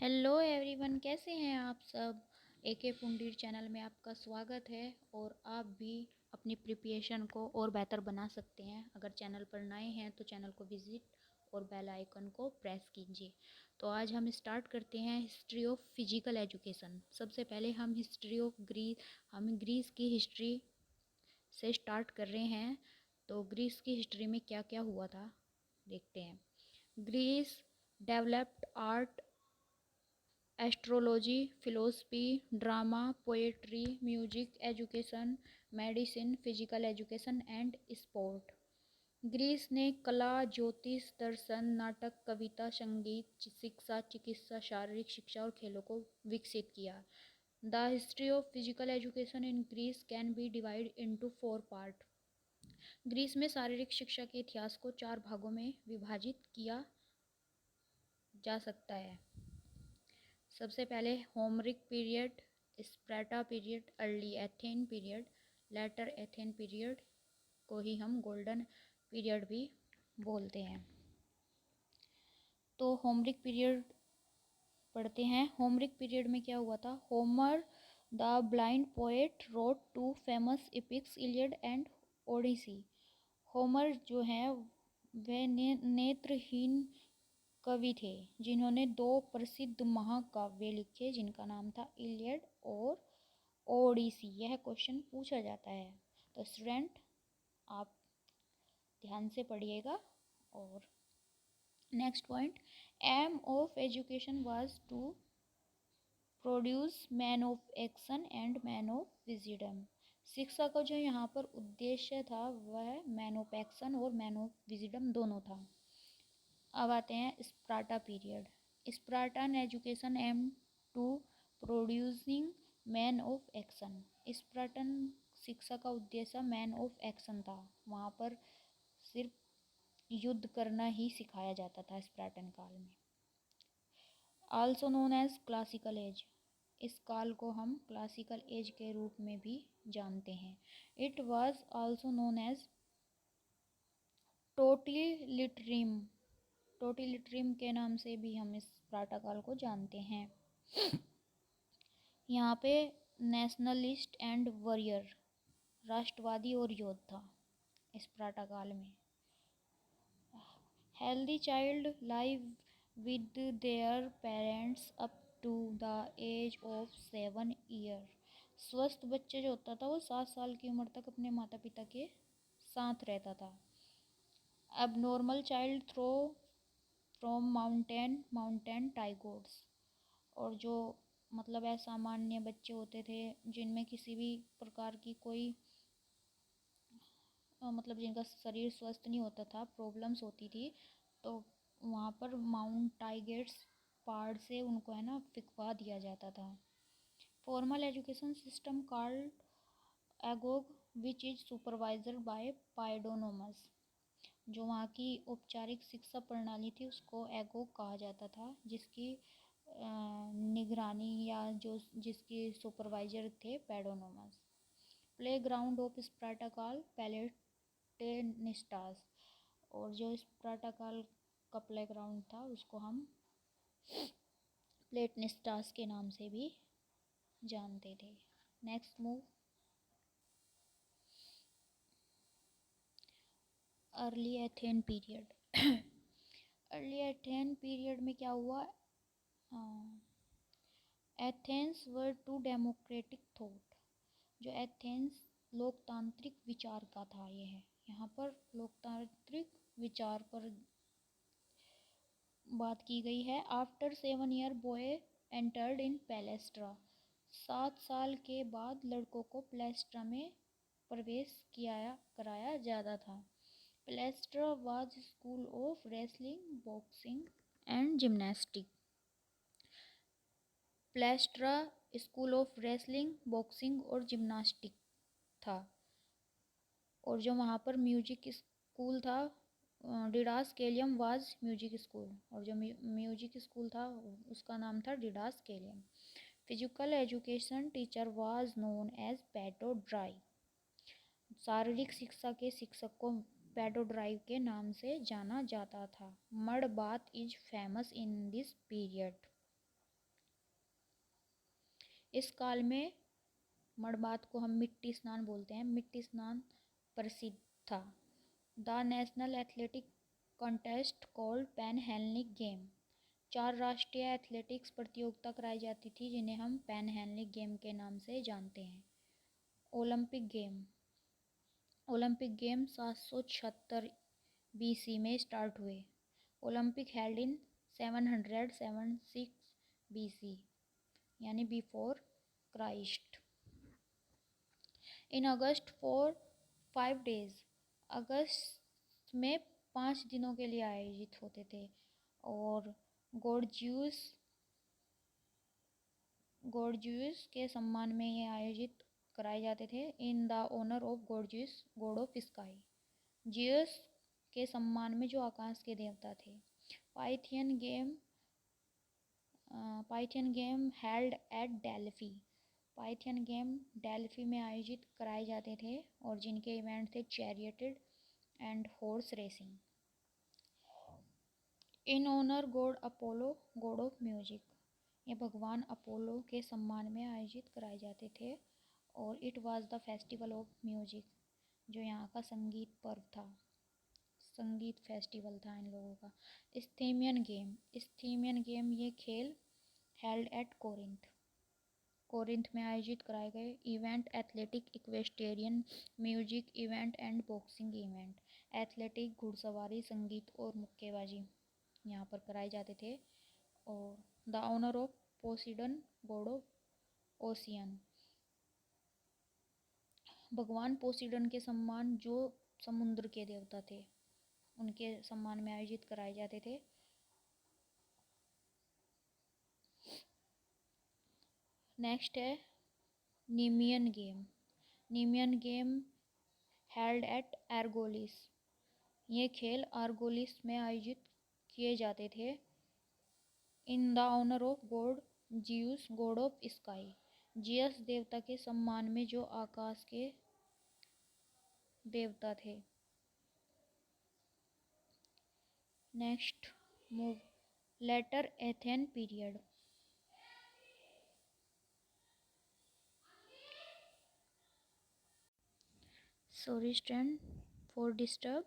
Hello everyone, कैसे हैं आप सब। एके पुंडीर चैनल में आपका स्वागत है। और आप भी अपनी प्रिपरेशन को और बेहतर बना सकते हैं। अगर चैनल पर नए हैं तो चैनल को विजिट और बेल आइकन को प्रेस कीजिए। तो आज हम स्टार्ट करते हैं हिस्ट्री ऑफ फिजिकल एजुकेशन। सबसे पहले हम ग्रीस की हिस्ट्री से स्टार्ट कर रहे हैं। तो ग्रीस की हिस्ट्री में क्या क्या हुआ था देखते हैं। Greece developed art, astrology, philosophy, drama, poetry, music, education, medicine, physical education and sport. Greece ने कला, ज्योतिष, दर्शन, नाटक, कविता, संगीत, शिक्षा, चिकित्सा, शारीरिक शिक्षा और खेलों को विकसित किया। The history of physical education in Greece can be divide into 4 part. Greece में शारीरिक शिक्षा के इतिहास को 4 भागों में विभाजित किया जा सकता है। सबसे पहले Homeric period, Sparta period, early Athens period, later Athens period को ही हम गोल्डन पीरियड भी बोलते हैं। तो होमरिक पीरियड पढ़ते हैं। होमरिक पीरियड में क्या हुआ था। Homer the blind poet wrote 2 famous epics, Iliad and Odyssey. Homer जो है वह नेत्रहीन कवि थे जिन्होंने 2 प्रसिद्ध महाकाव्य लिखे जिनका नाम था इलियड और ओडिसी। यह क्वेश्चन पूछा जाता है, तो स्टूडेंट आप ध्यान से पढ़िएगा। और next point, aim of education was to produce man of action and man of wisdom. शिक्षा का जो यहाँ पर उद्देश्य था वह मैन ऑफ एक्शन और मैन ऑफ विजडम दोनों था। अब आते हैं Sparta period. Spartan education aim to producing man of action. Spartan शिक्षा का उद्देश्य मैन ऑफ एक्शन था। वहाँ पर सिर्फ युद्ध करना ही सिखाया जाता था स्पार्टन काल में। Also known as classical age. इस काल को हम क्लासिकल एज के रूप में भी जानते हैं। It was also known as totalitarianism. Totalitarianism के नाम से भी हम इस स्पार्टा काल को जानते हैं। यहाँ पे नेशनलिस्ट एंड वॉरियर, राष्ट्रवादी और योद्धा स्पार्टा काल में। Healthy child live with their parents up to the age of 7 year. स्वस्थ बच्चे जो होता था वो 7 साल की उम्र तक अपने माता पिता के साथ रहता था। अब normal child throw from mountain Taygetus. और जो मतलब असामान्य बच्चे होते थे जिनमें किसी भी प्रकार की कोई मतलब जिनका शरीर स्वस्थ नहीं होता था, प्रॉब्लम्स होती थी, तो वहाँ पर माउंट टाइगर्स पहाड़ से उनको है ना फिकवा दिया जाता था। Formal education system called agoge which is supervisor by paidonomos. जो वहाँ की औपचारिक शिक्षा प्रणाली थी उसको एगोग कहा जाता था, जिसकी निगरानी या जो जिसके सुपरवाइजर थे paidonomos. Playground of Sparta called Platanistas. और जो स्पार्टाकाल का प्ले ग्राउंड था उसको हम प्लेटनिस्टास के नाम से भी जानते थे। Next move, early Athens period. Early Athens period में क्या हुआ। Athens were to democratic thought. जो एथेंस लोकतांत्रिक विचार का था, ये है यहाँ पर लोकतांत्रिक विचार पर बात की गई है। After 7 year boy entered in palaestra. 7 साल के बाद लड़कों को पैलेस्ट्रा में प्रवेश कराया जाता था। Palaestra was school of wrestling, boxing and gymnastic. Palaestra school of wrestling, boxing और जिम्नास्टिक था। और जो वहाँ पर म्यूजिक स्कूल था, didaskaleion was music school. और जो म्यूजिक स्कूल था उसका नाम था didaskaleion. Physical education teacher was known as paidotribe. शारीरिक शिक्षा के शिक्षक को पैडोड्राई के नाम से जाना जाता था। Mud bath is famous in this period. इस काल में मड़बात को हम मिट्टी स्नान बोलते हैं, मिट्टी स्नान प्रसिद्ध था। The national athletic contest called pan Hellenic game. 4 राष्ट्रीय एथलेटिक्स प्रतियोगिता कराई जाती थी जिन्हें हम पैन हेलेनिक गेम के नाम से जानते हैं। Olympic game. Olympic game 776 BC में स्टार्ट हुए। ओलंपिक हेल्ड इन 776 BC यानी before Christ. In August for 5 days. अगस्त में 5 दिनों के लिए आयोजित होते थे और गॉर्जियस के सम्मान में ये आयोजित कराए जाते थे। In the honour of god Zeus god of sky. Zeus के सम्मान में जो आकाश के देवता थे। Pythian game held at Delphi. Pythian game Delphi में आयोजित कराए जाते थे और जिनके इवेंट थे chariot and horse racing. In honour god Apollo god of music. ये भगवान अपोलो के सम्मान में आयोजित कराए जाते थे और it was the festival of music, जो यहाँ का संगीत पर्व था, संगीत फेस्टिवल था इन लोगों का। इस्थीमियन गेम ये खेल हेल्ड एट कोरिंथ में आयोजित कराए गए event athletic, equestrian, music event and boxing event. Athletic, घुड़सवारी, संगीत और मुक्केबाजी यहाँ पर कराए जाते थे। और the honour of Poseidon god of ocean. भगवान पोसिडन के सम्मान, जो समुद्र के देवता थे, उनके सम्मान में आयोजित कराए जाते थे। नेक्स्ट है Nemean game. Nemean game held at Argolis. ये खेल आर्गोलिस में आयोजित किए जाते थे। In the honour of god Zeus god of sky. Zeus देवता के सम्मान में जो आकाश के देवता थे। Next move later Athens period. Sorry student for disturb.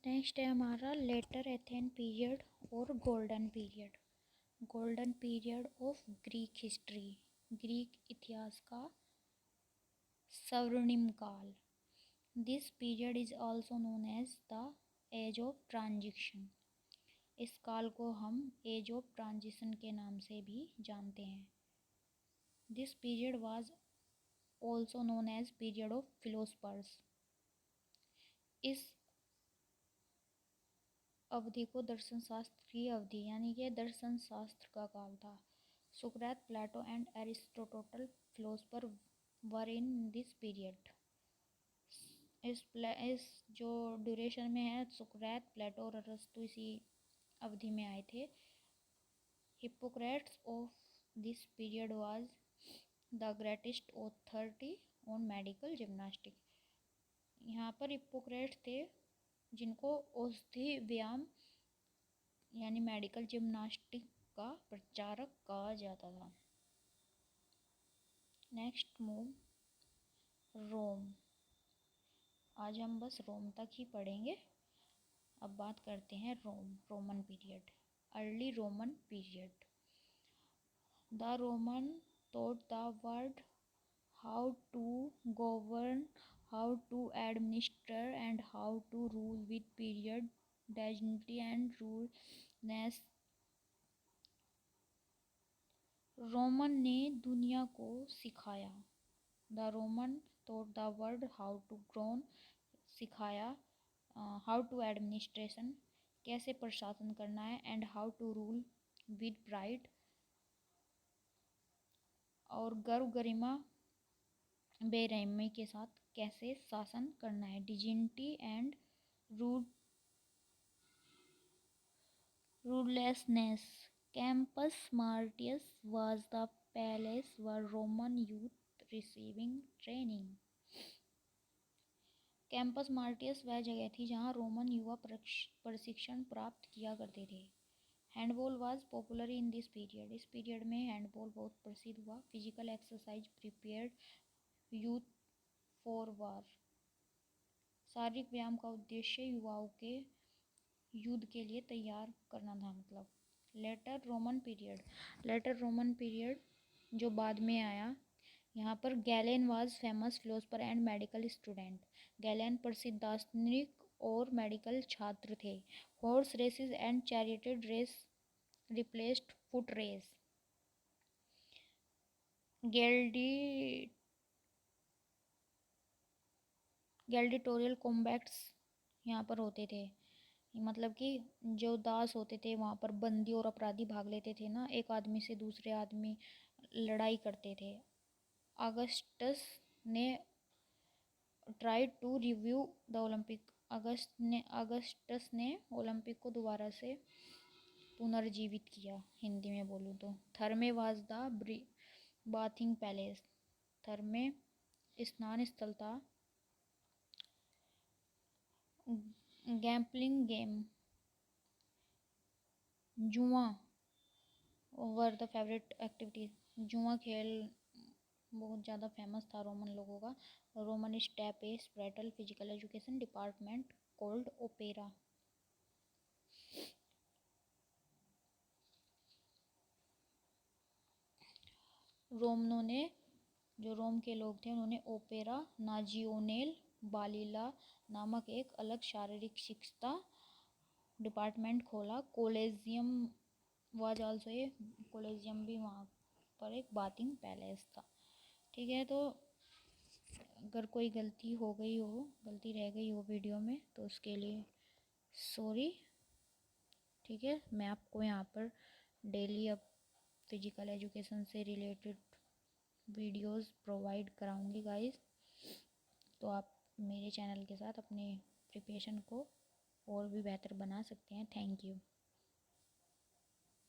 Next है हमारा लेटर एथेन पीरियड और golden period. Golden period of Greek history. Greek इतिहास का स्वर्णिम काल। This period is also known as the age of transition. इस काल को हम एज ऑफ ट्रांजिशन के नाम से भी जानते हैं। This period was also known as period of philosophers. इस अवधि को दर्शन शास्त्र की अवधि यानी कि दर्शन शास्त्र का काल था। सुकरात, Plato and Aristotle philosopher were in this period. इस जो ड्यूरेशन में है, सुकरात, प्लेटो और अरस्तु इसी अवधि में आए थे। Hippocrates of this period was the greatest authority on medical gymnastic. यहाँ पर हिप्पोक्रेट्स थे जिनको औषधि व्यायाम यानी मेडिकल जिम्नास्टिक का प्रचारक कहा जाता था। नेक्स्ट मूव रोम। आज हम बस रोम तक ही पढ़ेंगे। अब बात करते हैं Roman period. Early Roman period. The Roman taught the world how to govern, how to administer and how to rule with period, dignity and ruleness। Roman ने दुनिया को सिखाया। The Roman taught the world how to govern, सिखाया, how to administration, कैसे प्रशासन करना है, and how to rule with pride, और गर्व गरिमा बेरहमी के साथ कैसे शासन करना है। Dignity and ruthlessness. Campus Martius was the palace where Roman youth receiving training. Campus Martius वह जगह थी जहाँ रोमन युवा प्रशिक्षण प्राप्त किया करते थे। Handball was popular in this period, इस पीरियड में हैंडबॉल बहुत प्रसिद्ध हुआ। Physical exercise prepared youth for वार, शारीरिक व्यायाम का उद्देश्य युवाओं के युद्ध के लिए तैयार करना था मतलब। Later Roman period, later Roman period जो बाद में आया, यहाँ पर Galen was famous philosopher and medical student, Galen प्रसिद्ध दार्शनिक और मेडिकल छात्र थे। Horse races and chariot race replaced foot race, gladiatorial combats यहाँ पर होते थे, मतलब कि जो दास होते थे वहाँ पर बंदी और अपराधी भाग लेते थे ना, एक आदमी से दूसरे आदमी लड़ाई करते थे। अगस्टस ने tried to review the Olympic, Augustus ने ओलंपिक को दोबारा से पुनर्जीवित किया, हिंदी में बोलूँ तो। Thermae was the bathing palace, thermae स्नान स्थल था। गैम्पलिंग गेम, जुआ वर द फेवरेट एक्टिविटीज, जुआ खेल बहुत ज़्यादा फेमस था रोमन लोगों का। Roman step a separate physical education department called opera. रोमनों ने, जो रोम के लोग थे, उन्होंने ओपेरा नाजियोनेल बालिला नामक एक अलग शारीरिक शिक्षा डिपार्टमेंट खोला। Collegium was also a, collegium भी वहाँ पर एक बाथिंग पैलेस था। ठीक है, तो अगर कोई गलती हो गई हो, गलती रह गई हो वीडियो में, तो उसके लिए सॉरी। ठीक है, मैं आपको यहाँ पर डेली अब फिजिकल एजुकेशन से रिलेटेड वीडियोस प्रोवाइड कराऊंगी गाइस, तो आप मेरे चैनल के साथ अपने प्रिपरेशन को और भी बेहतर बना सकते हैं। Thank you.